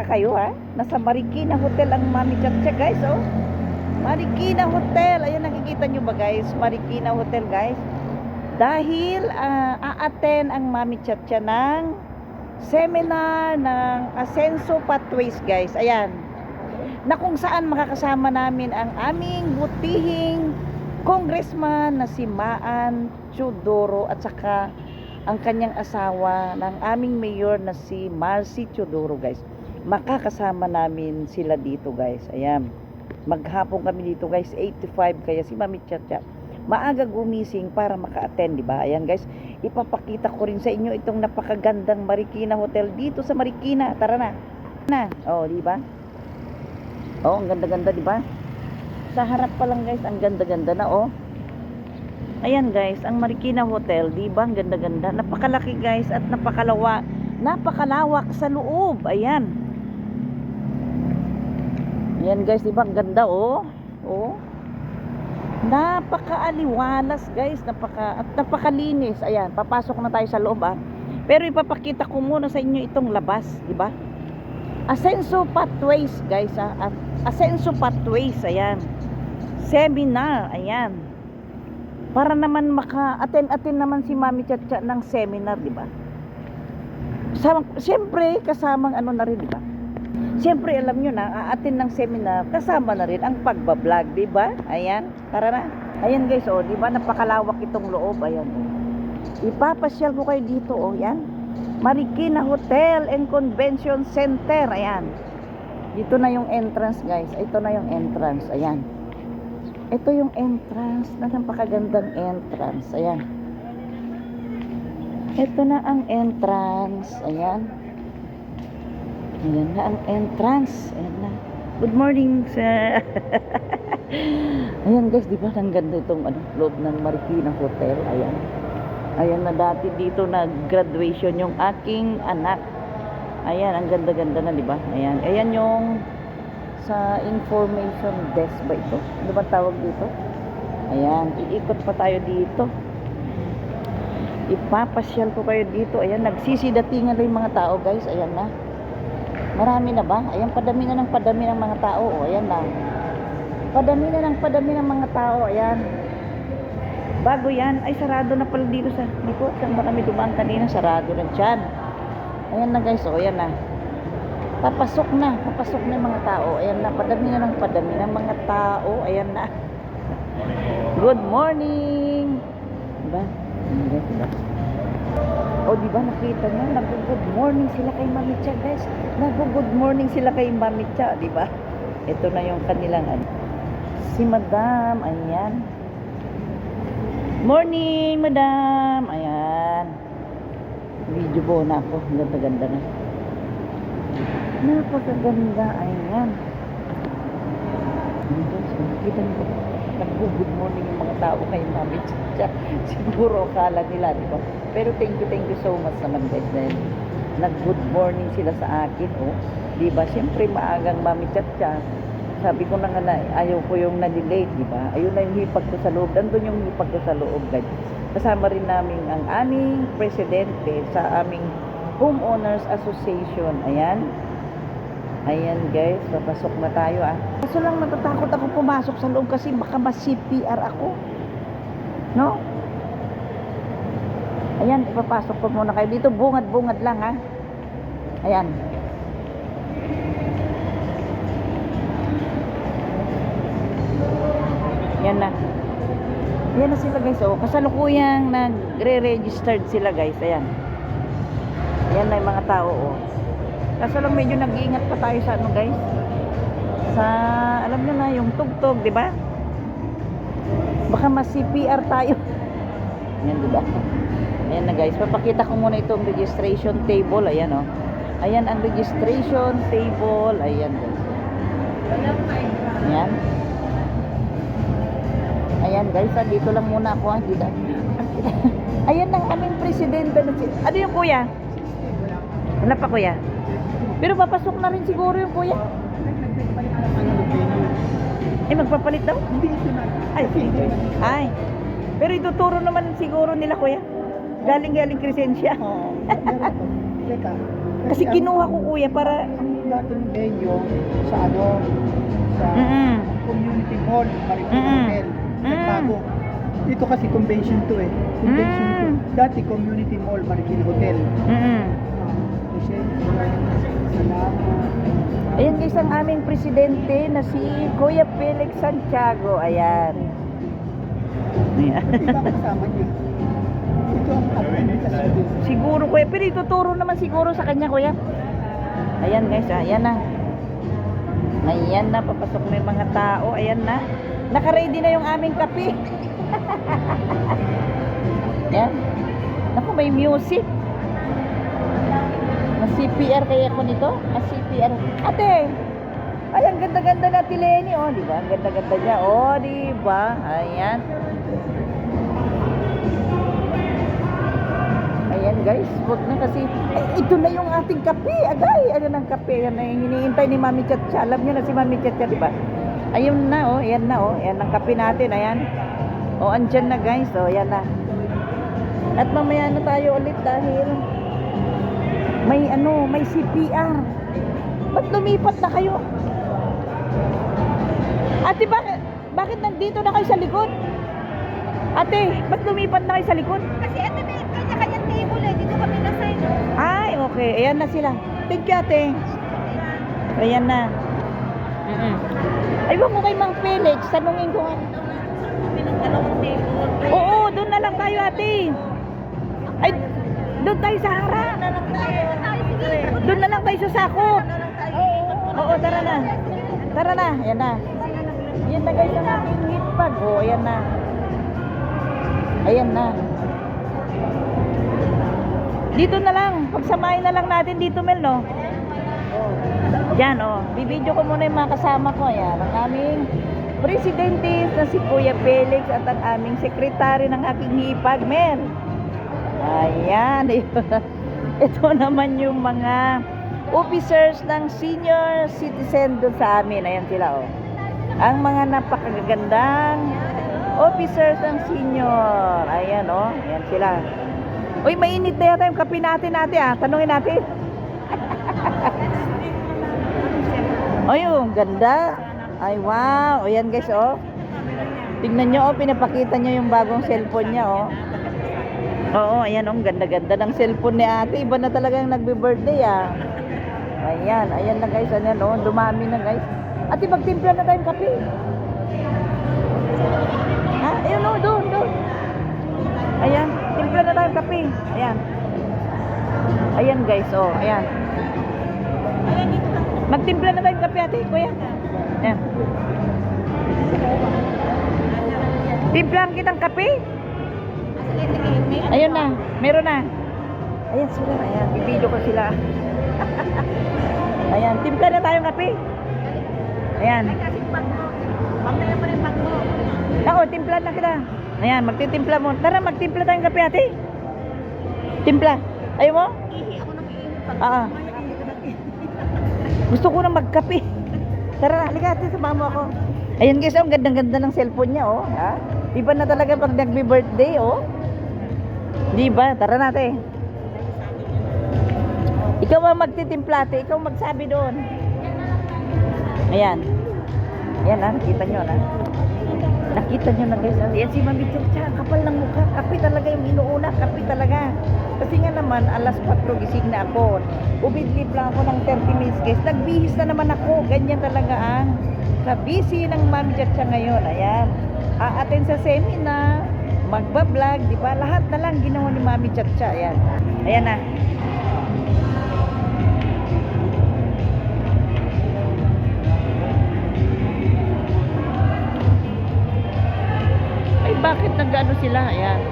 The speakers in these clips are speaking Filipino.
kayo ha. Nasa Marikina Hotel ang Mami Chacha guys, oh. Marikina Hotel. Ayan, nakikita nyo ba guys? Marikina Hotel guys. Dahil a-attend ang Mami Chacha ng seminar ng Asenso Pathways guys. Ayan. Na kung saan makakasama namin ang aming butihing congressman na si Maan Teodoro at saka ang kanyang asawa ng aming mayor na si Marcy Teodoro guys. Makakasama namin sila dito guys. Ayan. Maghapon kami dito guys, 8 to 5, kaya si Mami Chacha maaga gumising para maka-attend, di ba? Ayan guys, ipapakita ko rin sa inyo itong napakagandang Marikina Hotel dito sa Marikina. Tara na. Oh, di ba? Oh, ang ganda-ganda, di ba? Sa harap pa lang guys, ang ganda-ganda na, oh. Ayan guys, ang Marikina Hotel, di ba? Ang ganda-ganda. Napakalaki guys at napakalawak sa loob. Ayan. Ayan guys, di ba? Ang ganda, oh. Oh. Napakaaliwalas guys, at napakalinis. Ayan, papasok na tayo sa loob ah. Pero ipapakita ko muna sa inyo itong labas, di ba? Asenso Pathways guys, ah. Asenso Pathways, ayan. Seminar, ayan. Para naman maka-attend naman si Mami Chacha ng seminar, di ba? Siyempre, kasamang ano na rin, di ba? Siyempre, alam nyo na, a-attend ng seminar, kasama na rin ang pagbablog, di ba? Ayan, tara na. Ayan guys, oh, di ba? Napakalawak itong loob, ayan. Oh. Ipapasyal ko kayo dito, oh, yan. Marikina Hotel and Convention Center, ayan. Dito na yung entrance, guys. Ito na yung entrance, ayan. Ito yung entrance, napakagandang entrance, ayan. Ito na ang entrance, ayan. Ayan na ang entrance. Ayan na. Good morning sa ayan guys, di ba ang ganda itong loob ng Marikina Hotel. Ayan. Ayan na, dati dito nag-graduation yung aking anak. Ayan, ang ganda-ganda na, di ba? Ayan. Ayan yung sa information desk ba ito? Ano ba tawag dito? Ayan, iikot pa tayo dito. Ipapasyal ko kayo dito. Ayan, nagsisidatingan na yung mga tao guys. Ayan na. Marami na ba? Ayan, padami na ng mga tao. O, ayan na. Padami ng mga tao. Ayan. Bago yan, ay sarado na pala dito sa likod. Saan ba kami dumaan kanina? Sarado na dyan. Ayan na guys. O, ayan na. Papasok na yung mga tao. Ayan na. Padami ng mga tao. Ayan na. Good morning. Diba? Diba? O, di ba nakita nyo? Nag-good morning sila kay Mami Cha, guys. Nag-good morning sila kay Mami Cha, di ba? Ito na yung kanilang si Madam, ayan. Morning, Madam. Ayan. Video po na ako. Ganda-ganda na. Napakaganda, ayan. Nakita nyo? Nag-good morning yung mga tao kay Mami Cha. Siguro akala nila, di ba? Pero thank you so much naman guys dahil nag-good morning sila sa akin, oh. Di ba? Siyempre maagang Mami Chacha. Sabi ko na nga na ayaw ko yung nalilate, di ba? Ayun na yung hipag ko sa loob. Nandun yung hipag ko sa loob guys. Kasama rin namin ang aming presidente sa aming Homeowners Association. Ayan. Ayan guys, papasok na tayo ah. Kaso lang natatakot ako pumasok sa loob kasi baka ma-CPR ako. No? Ayan, ipapasok ko muna kayo dito. Bungad-bungad lang ha. Ayan. Yan na. Yan na sila guys. Oh, kasalukuyang nagre-registered sila guys. Ayan. Ayan na yung mga tao. Oh. Kaso lang medyo nag-iingat pa tayo sa ano guys. Sa, alam nyo na, yung tugtog, di ba? Baka mas-CPR tayo. Ayan, di ba? Ayan na guys, papakita ko muna itong registration table. Ayan o. Ayan ang registration table. Ayan guys. Ayan. Ayan guys, dito lang muna ako. Ayan ang aming presidente. Ano yung kuya? Wala pa kuya? Pero papasok na rin siguro yung kuya. Eh, magpapalit daw? Ay. Pero ituturo naman siguro nila kuya. Galing Crescencia. Kasi kinuha ko kuya para dating venue sa sa Mm-mm. community hall, Marikina Mm-mm. Hotel. Nagbago. Dito kasi convention to eh. Convention to. Dati community mall, Marikina Hotel. Mm-mm. Kasi, salamat. Ayan guys, ang aming presidente na si Kuya Felix Santiago. Ayan. Ayan. Iba kasama niya. Ito ang administrasyon. Siguro kuya, pero ituturo naman siguro sa kanya kuya. Ayan guys, ayan na. Ayan na, papasok na yung mga tao. Ayan na. Naka-ready na yung aming kape. Ayan. Naku, may music. Mas CPR kaya ko nito? Mas CPR. Ate! Ay, ang ganda-ganda na Tileni. Oh, di ba? Ang ganda-ganda niya. Oh, di ba? Ayan. Ayan guys, wag na kasi ay, ito na yung ating kape. Agay, ano ng kape? Yan na yung hinihintay ni Mami Chacha. Alam niyo na si Mami Chacha, di ba? Ayun na oh, ayan na oh. Ayan ang kape natin, ayan. Oh, andyan na guys. Oh, ayan na. At mamaya na tayo ulit dahil may CPR. Ba't lumipat na kayo? Ate, bakit nandito na kayo sa likod? Ate, ba't lumipat na kayo sa likod? Kasi ate, may kanya-kanyang table eh. Dito kami na sign. Ay, okay. Ayan na sila. Thank you, ate. Ayan na. Ay, wag mo kay Mang Felix. Tanungin ko nga. Kami ng dalawang table. Oo, doon na lang tayo, ate. Ay, doon tayo sa harap. Doon na lang tayo sa sako. Oo, tara na. Tara na. Ayan na. Ayan na guys ang ating hitbag. Oo, ayan na. Ayan na. Dito na lang. Pagsamahin na lang natin dito, Mel, no? Diyan, oh. Bibidyo ko muna yung mga kasama ko. Ayan, ang aming presidente na si Kuya Felix at ang aming sekretary ng aking hipag, Mel. Ayan. Ito naman yung mga officers ng senior citizen doon sa amin. Ayan sila, oh. Ang mga napakagandang officers ng senior. Ayan, oh. Ayan sila. Uy, mainit na yata yung kape natin, ah. Tanungin natin. Ay, oh, ganda. Ay, wow. Ayan, guys, oh. Tingnan nyo, oh. Pinapakita nyo yung bagong cellphone niya, oh. Oo, ayan, oh. Ganda-ganda ng cellphone ni ate. Iba na talagang nagbe-birthday, ah. Ayan, ayan na, guys. Ayan, oh. Dumami na, guys. Ate, magtimpla na tayong kape. Ha? Ayun, oh. Doon. Ayan, timpla na tayong kape. Ayan. Ayan guys, oh, ayan. Magtimpla na tayong kape, ate, kuya. Ayan. Timplahan kitang kape. Ayun na, meron na. Ayan sila, ayan, bibidyo ko sila. Ayan, timpla na tayong kape. Ayan. Mamaya pa rin pag mo. Ako, timpla na kita. Ayan, magtitimpla mo. Tara, magtimpla tayong kape, ate. Timpla. Ayaw mo? Ihi ako ng ihi. Oo. Gusto ko na magkape. Tara, halika ate, sama mo ako. Ayan guys, oh, ang ganda-ganda ng cellphone niya, oh. Ha? Iba na talaga pag nagbe-birthday, oh. Di ba? Tara natin. Ikaw ang magtitimpla, ate. Ikaw magsabi doon. Ayan. Ayan, ha? Nakita nyo, ha? Nakita nyo na guys. Ayan si Mami Chacha. Kapal ng mukha. Kape talaga yung inuuna. Kape talaga. Kasi nga naman, alas 4 gising na ako. Umidlip lang ako ng 30 minutes guys. Nagbihis na naman ako. Ganyan talaga ang kabisi ng Mami Chacha ngayon. Ayan. A-attend sa seminar. Magbablog. Diba? Lahat na lang ginawa ni Mami Chacha. Ayan. Ayan na. Bakit nag-ano sila? Ayan.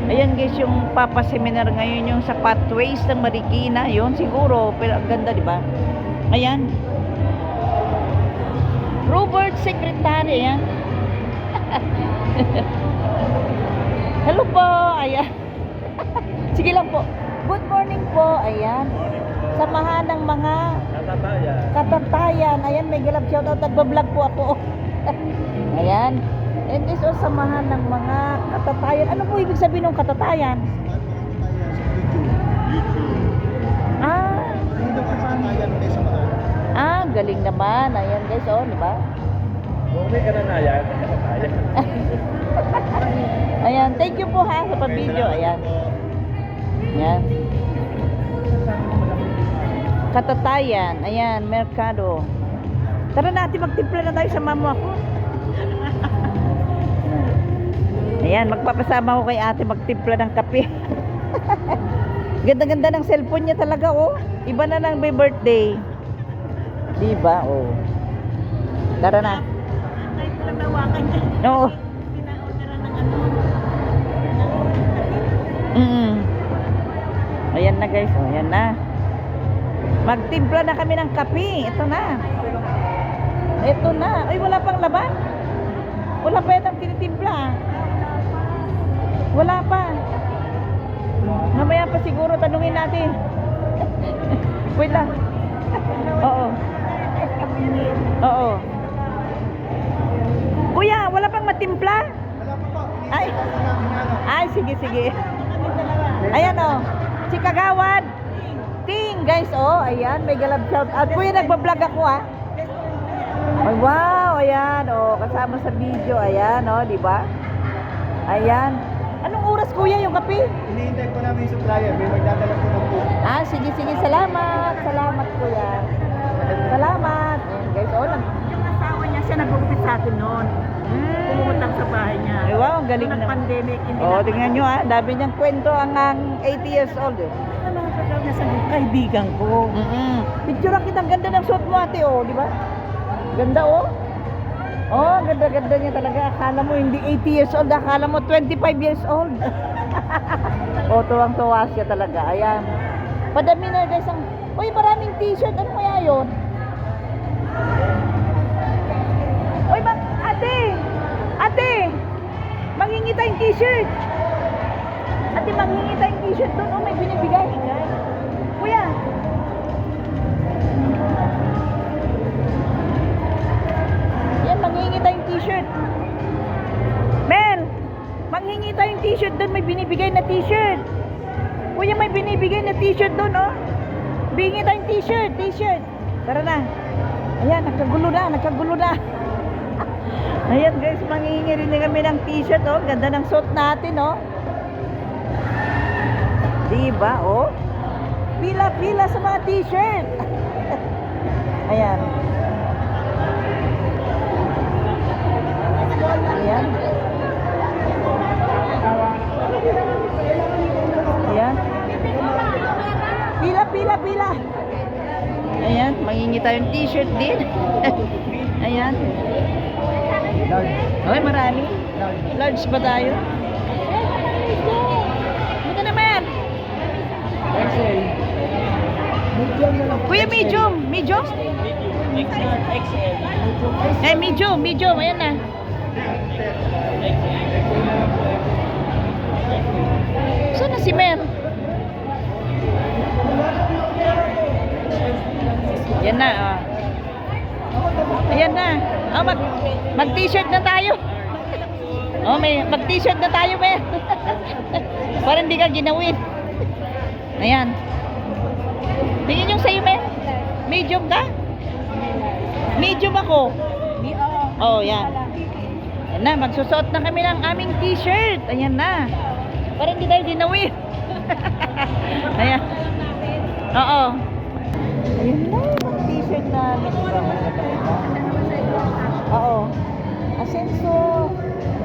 Ayan guys, yung Papa Seminar ngayon yung sa Pathways ng Marikina. Yun siguro, pero ang ganda, di ba? Ayan. Robert Secretary, ayan. Hello po, ayan. Sige lang po. Good morning po, ayan. Samahan ng mga katatayan. Ayan, may galap shoutout. Nagbablog po ako. Ayan. And this is samahan ng mga katatayan. Ano po ibig sabihin ng katatayan? Ah, Dito pa sa Nayan kayo sa mga. galing naman. Ayan guys, oh, di ba? Ayan, thank you po ha sa pag-video. Ayan. Ayan. Katatayan. Ayan, merkado. Tara natin, magtimpla na tayo sa mama ko. Ayan, magpapasama ko kay ate magtimpla ng kape. Ganda-ganda ng cellphone niya talaga, oh. Iba na lang may birthday. Diba, oh. Tara na. Kahit lang nawakan niya. Oo. Pina-orderan ng ano. Ayan na guys, oh, ayan na. Magtimpla na kami ng kape. Ito na. Ito na. Ay, wala pang laban. Wala pa yatang tinitimpla. Wala pa. Mamaya pa siguro tanungin natin. Wait lang. Oo. Oo. Kuya, wala pang matimpla? Wala pa po. Ay. Ay, sige, sige. Kami dalawa. Ayan, oh. Si Kagawad. Ting, guys, oh. Ayan, may galab shout out. Kuya, nagbablog ako, ah. Ay, wow, ayan, oh. Kasama sa video. Ayan, oh, di ba? Ayan. Anong oras, kuya, yung kape? Hinihintay ko namin yung supplier. May magdadala po ng po. Ah, sige, sige. Salamat. Salamat, kuya. Salamat. Ayan, guys, oh. Yung asawa niya, siya nag-uupit sa atin noon. Pumutang sa bahay niya. Ay, wow, ang galing Nung naman. nag-pandemic, hindi Oh, tingnan nyo, ah. Dami niyang kwento ang 80 years old, eh. Ano mga kagaw na sa kaibigan ko. Picture kitang ganda ng suot mo, ate, oh, di ba? Ganda, oh. Oh, ganda-ganda niya talaga. Akala mo hindi 80 years old, akala mo 25 years old. Oh, tuwang-tuwa siya talaga. Ayan. Padami na guys ang... Uy, maraming t-shirt. Ano kaya yun? Uy, ate! Ate! Manghingi tayong t-shirt. Ate, manghingi tayong t-shirt doon. Oh, may binibigay. Kuya. Yan, manghingi tayong t-shirt. Mel, manghingi tayong t-shirt doon. May binibigay na t-shirt. Kuya, may binibigay na t-shirt doon, oh. Bingi tayong t-shirt, t-shirt. Tara na. Ayan, nagkagulo na, nagkagulo na. Ayan guys, manghihingi rin na kami ng t-shirt, oh. Ganda ng suot natin, oh. Diba, oh. Pila-pila sa mga t-shirt. Ayan. Ayan. Ayan. Pila. Ayan, mangingi tayong t-shirt din. Ayan. Large. Okay, marami. Large. Large ba tayo? Ito naman. XL. Medium na lang. Kuya, medium. Medium? Eh, medium. Ayan na. Saan na si Mer? Yan na, oh. Ayan na. Oh, mag-t-shirt na tayo. Oh, mag-t-shirt na tayo, Mer. Para hindi ka ginawin. Ayan. Tingin yung sa'yo, Mer. Medium ka? Medium ako. Oh, yan. Ayan na, magsusuot na kami ng aming t-shirt. Ayan na. Para hindi tayo dinawin. Ayan. Oo. Ayan na, yung t-shirt namin. Oo. Asenso.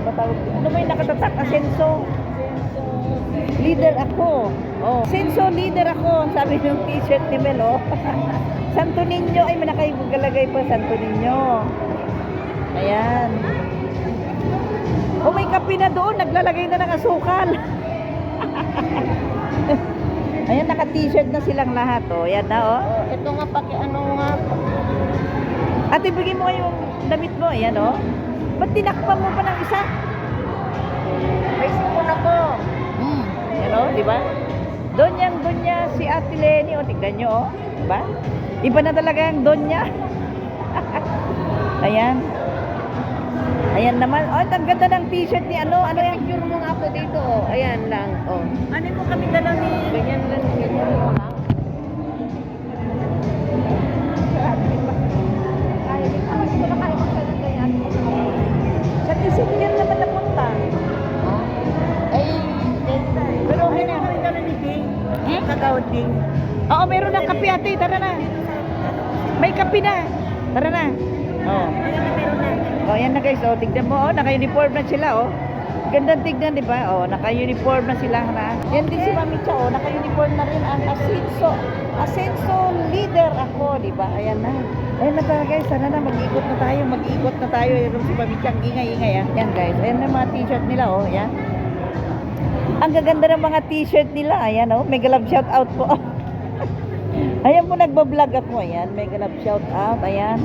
Ano ba yung nakatatak? Asenso. Leader ako. Oh. Asenso, leader ako. Sabi yung t-shirt ni Mel, oh. Santo Niño. Ay, manakagalagay pa Santo Niño. Ayan. Oh, may kape na doon. Naglalagay na ng asukal. Ayan, naka-t-shirt na silang lahat, oh. Ayan na, oh. Ito nga ano nga. Ate, bigyan mo yung damit mo. Ayan, oh. Ba't tinakpan mo pa ng isa? May sipon ako. Ayan, oh, di ba? Donya si Ate Lenny, oh. Tignan nyo, oh. Di ba? Iba na talaga ang Donya. Ayan. Ayan naman. Oh, ang ganda ng t-shirt ni ano yan? Picture mo nga po dito. Oh. Ayan lang. Oh. Ano mo kami dalaw ni... Ganyan lang. Ganyan mo lang. Sa Disneyland naman napunta. Ay, Pero okay na. Kami dalaw ni Ding. Kagawad Ding. Oo, meron ng kape ate. Tara na. May kape na. Tara na. Oh. Meron na. Oh, yan na guys. Oh, tignan mo. Oh, naka-uniform na sila. Oh. Gandang tignan, di ba? Oh, naka-uniform na sila na. Yan din si Mami Cha. Oh, naka-uniform na rin ang Asenso leader ako, di ba? Ayan na. Ayan na tara guys. Sana na mag-ikot na tayo. Mag-ikot na tayo. Yan si Mami Cha. Ang ingay-ingay. Ah. Yan guys. Ayan na mga t-shirt nila. Oh, yan. Ang gaganda ng mga t-shirt nila. Ayan, oh. Mega love shout out po. Ayan po, nagbablog ako. Ayan, mega love shout out. Ayan.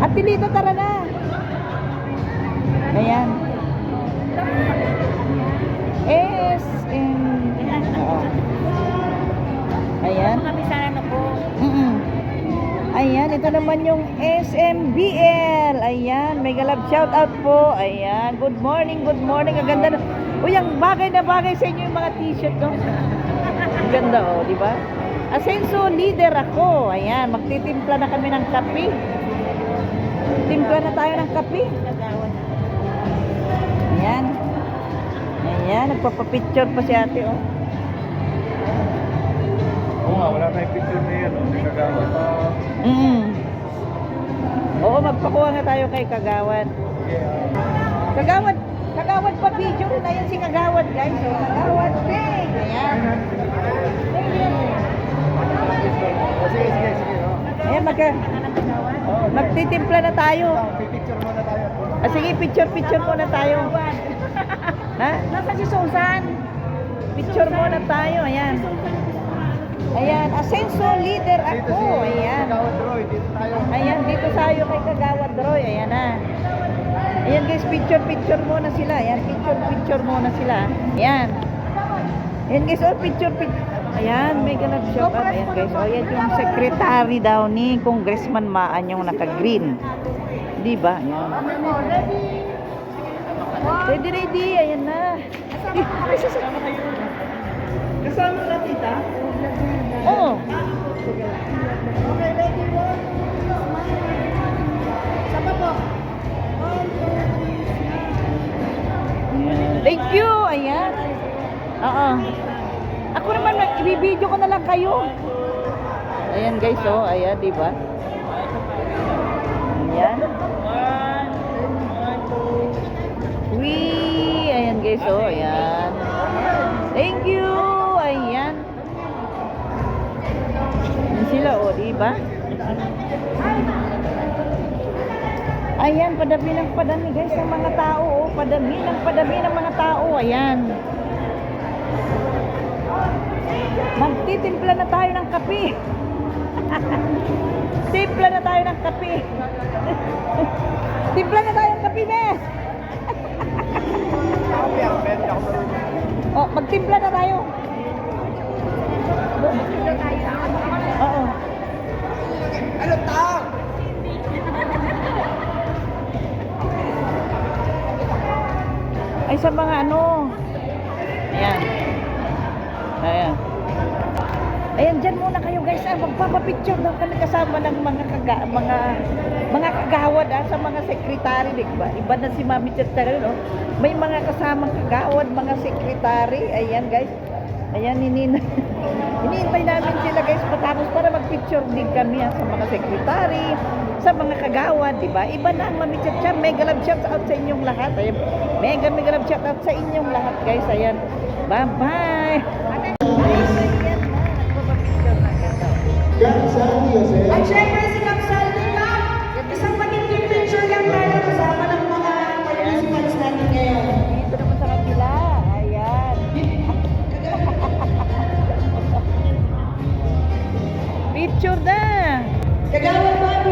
At Lito, tara na. Ayan. Oo. Ayan. Kami sana na po. Ayan, ito naman yung SMBL. Ayan, mega love shout out po. Ayan, good morning, good morning. Ang ganda na. Uy, ang bagay na bagay sa inyo yung mga t-shirt, no? Ang ganda, oh, di ba? Asenso leader ako. Ayan, magtitimpla na kami ng kape. Timpla na tayo ng kape. Kagawad. Ayan. Ayan, nagpapapicture pa si ate, oh. Oo nga, wala tayong picture na yan. Nagkagawa pa. Oo, magpakuha nga tayo kay Kagawad. Kagawad pa video rin. Ayan si Kagawad, guys. Oh, Kagawad, big. Ayan. Sige. Ayan, magtitimpla na tayo. Picture muna tayo. Ah, sige, picture muna tayo. Ha? Nasa si Susan. Picture muna tayo. Ayan. Ayan, Asenso leader ako. Ayan. Kagawad Roy, dito tayo. Ayan, dito tayo kay Kagawad Roy. Ayan na. Ayan guys, picture muna sila. Ayan, picture muna sila. Ayan. Ayan guys, oh, picture. Ayan, may ganap shout out. Ayan guys, oh, yan yung secretary daw ni Congressman Maan yung naka-green. Di ba? Ayan. Ready. Ayan na. Kasama na tita? Oo. Okay, ready, one. Saba po. Thank you. Ayan. Oo. Ako naman, ibibideo ko na lang kayo. Ayan guys, oh. Ayan, di ba? Ayan. Wee! Ayan guys, oh. Ayan. Thank you. Ayan. Ayan sila, oh. Di ba? Ayan, padami ng padami guys ang mga tao, oh. Padami ng mga tao. Ayan. Magtitimpla na tayo ng kape. Timpla na tayo ng kape. Timpla na tayo ng kape, Bes. Oh, magtimpla na tayo. Oo. Ano tao? Ay, sa mga ano. Ayan. Ayan. Ayan, dyan muna kayo guys. Ah, magpapapicture daw kami kasama ng mga kagawad sa mga sekretary. Diba? Iba na si Mami Chatara, no? May mga kasamang kagawad, mga sekretary. Ayan guys. Ayan, hinihintay namin sila guys patapos para magpicture din kami sa mga sekretary, sa mga kagawad, diba? Iba na ang Mami Chatara. Mega love shout out sa inyong lahat. Ayan. Mega love shout out sa inyong lahat guys. Ayan. Bye-bye. At syempre si Kapsal Nila, isang magiging picture lang tayo kasama ng mga participants natin ngayon. Dito naman sa kabila. Ayan. Picture na. Kagawad Mami